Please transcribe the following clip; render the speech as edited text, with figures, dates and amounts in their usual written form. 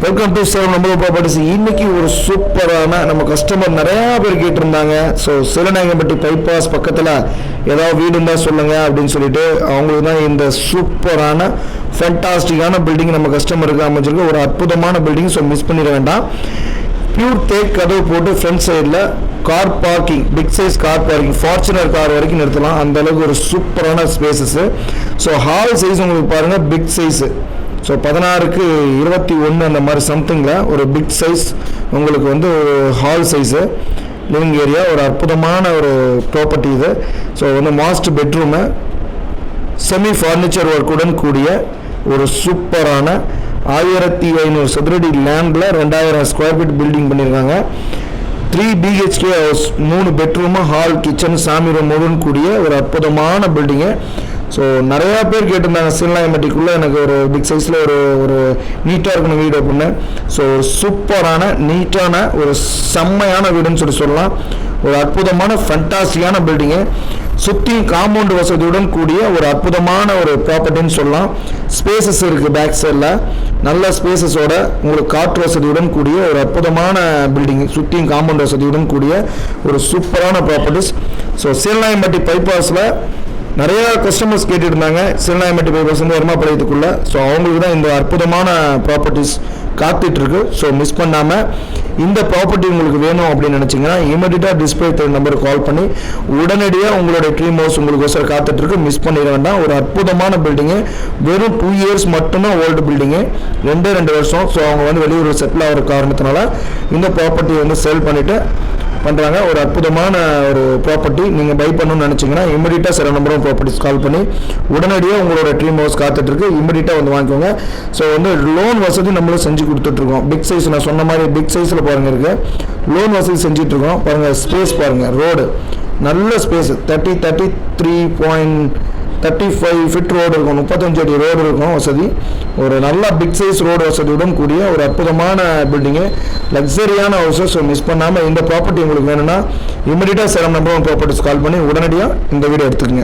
Welcome to Salem நம்ம properties. இன்னைக்கு ஒரு சூப்பரான நம்ம கஸ்டமர் நிறையா பேர் கேட்டிருந்தாங்க. ஸோ சிலநாயகம்பட்டி பைபாஸ் பக்கத்தில் ஏதாவது வீடு இருந்தால் சொல்லுங்கள் அப்படின்னு சொல்லிட்டு அவங்களுக்கு தான் இந்த சூப்பரான ஃபேண்டாஸ்டிக்கான பில்டிங் நம்ம கஸ்டமருக்கு அமைச்சிருக்கு. ஒரு அற்புதமான பில்டிங். ஸோ மிஸ் பண்ணிட வேண்டாம். பியூர் தேக் கதவு போட்டு ஃப்ரண்ட் சைடில் car parking, big size car parking, Fortuner car வரைக்கும் நிறுத்தலாம். அந்த அளவுக்கு ஒரு சூப்பரான ஸ்பேசஸ். ஸோ ஹால் சைஸ் உங்களுக்கு பாருங்கள், பிக் சைஸு. ஸோ 16க்கு 21 அந்த மாதிரி சம்திங்கில் ஒரு பிக் சைஸ் உங்களுக்கு வந்து ஒரு ஹால் சைஸு லிவிங் ஏரியா. ஒரு அற்புதமான ஒரு ப்ராப்பர்ட்டி இது. ஸோ வந்து மாஸ்டர் பெட்ரூமு, செமி ஃபர்னிச்சர் ஒர்க்குடன் கூடிய ஒரு சூப்பரான 1500 சதுரடி லேண்டில் 2000 ஸ்கொயர் ஃபீட் பில்டிங் பண்ணியிருக்காங்க. 3 BHK house, 3 bedroom, hall, kitchen, சாமி ரூமுடன் கூடிய ஒரு அற்புதமான பில்டிங்கு. ஸோ நிறையா பேர் கேட்டிருந்தாங்க சிலநாயகம்பட்டிக்குள்ளே எனக்கு ஒரு பிக் சைஸில் ஒரு நீட்டாக இருக்கணும் வீடு அப்படின்னு. ஸோ ஒரு சூப்பரான நீட்டான ஒரு செம்மையான வீடுன்னு சொல்லலாம். ஒரு அற்புதமான ஃபண்டாஸ்டிக்கான பில்டிங்கு. சுற்றி காம்பவுண்ட் வசதியுடன் கூடிய ஒரு அற்புதமான ஒரு ப்ராப்பர்ட்டின்னு சொல்லலாம். ஸ்பேசஸ் இருக்குது பேக் சைடில், நல்ல ஸ்பேசஸோட உங்களுக்கு காற்று வசதியுடன் கூடிய ஒரு அற்புதமான பில்டிங். சுற்றியும் காம்பவுண்ட் வசதியுடன் கூடிய ஒரு சூப்பரான ப்ராப்பர்ட்டிஸ். ஸோ சிலநாயகம்பட்டி பைபாஸில் நிறையா கஸ்டமர்ஸ் கேட்டுட்டு இருந்தாங்க. சிலநாயகம்பட்டி பைபாஸ் வந்து எருமாபாளையத்துக்குள்ளே. ஸோ அவங்களுக்கு தான் இந்த அற்புதமான ப்ராப்பர்ட்டிஸ் காத்துட்ருக்கு. ஸோ மிஸ் பண்ணாமல் இந்த ப்ராப்பர்ட்டி உங்களுக்கு வேணும் அப்படின்னு நினச்சிங்கன்னா இமீடியட்டாக டிஸ்பிளே நம்பருக்கு கால் பண்ணி உடனடியாக உங்களோட ட்ரீம் ஹவுஸ் உங்களுக்கு காத்துட்ருக்கு. மிஸ் பண்ணிட வேண்டாம். ஒரு அற்புதமான பில்டிங்கு. வெறும் 2 இயர்ஸ் மட்டும்தான் ஓல்டு பில்டிங்கு, 2 வருஷம். ஸோ அவங்க வந்து வெளியூர் செட்டில் ஆகிற காரணத்தினால இந்த ப்ராப்பர்ட்டி வந்து சேல் பண்ணிவிட்டு பண்ணுறாங்க. ஒரு அற்புதமான ஒரு ப்ராப்பர்ட்டி. நீங்கள் பை பண்ணணும்னு நினச்சிங்கன்னா இமீடியட்டாக சில நம்பரும் ப்ராப்பர்ட்டிஸ் கால் பண்ணி உடனடியாக உங்களோட ட்ரீம் ஹவுஸ் காத்துட்ருக்கு. இமீடியட்டாக வந்து வாங்கிக்கோங்க. ஸோ வந்து லோன் வசதி நம்மளும் செஞ்சு கொடுத்துட்ருக்கோம். பிக் சைஸ் நான் சொன்ன மாதிரி பிக் சைஸில் பாருங்கள் இருக்குது. லோன் வசதி செஞ்சிட்ருக்கோம். பாருங்கள் ஸ்பேஸ் பாருங்கள். ரோடு நல்ல ஸ்பேஸ். 35 ஃபீட் ரோடு இருக்கும். 35 அடி ரோடு இருக்கும் வசதி. ஒரு நல்ல பிக் சைஸ் ரோடு வசதியுடன் கூடிய ஒரு அற்புதமான பில்டிங்கு, லக்ஸரியான ஹவுஸஸ். ஸோ மிஸ் பண்ணாமல் இந்த ப்ராப்பர்ட்டி உங்களுக்கு வேணும்னா இமீடியட்டாக சேலம் நம்பர் 1 ப்ராப்பர்ட்டிஸ் கால் பண்ணி உடனடியாக இந்த வீடியோ எடுத்துக்கங்க.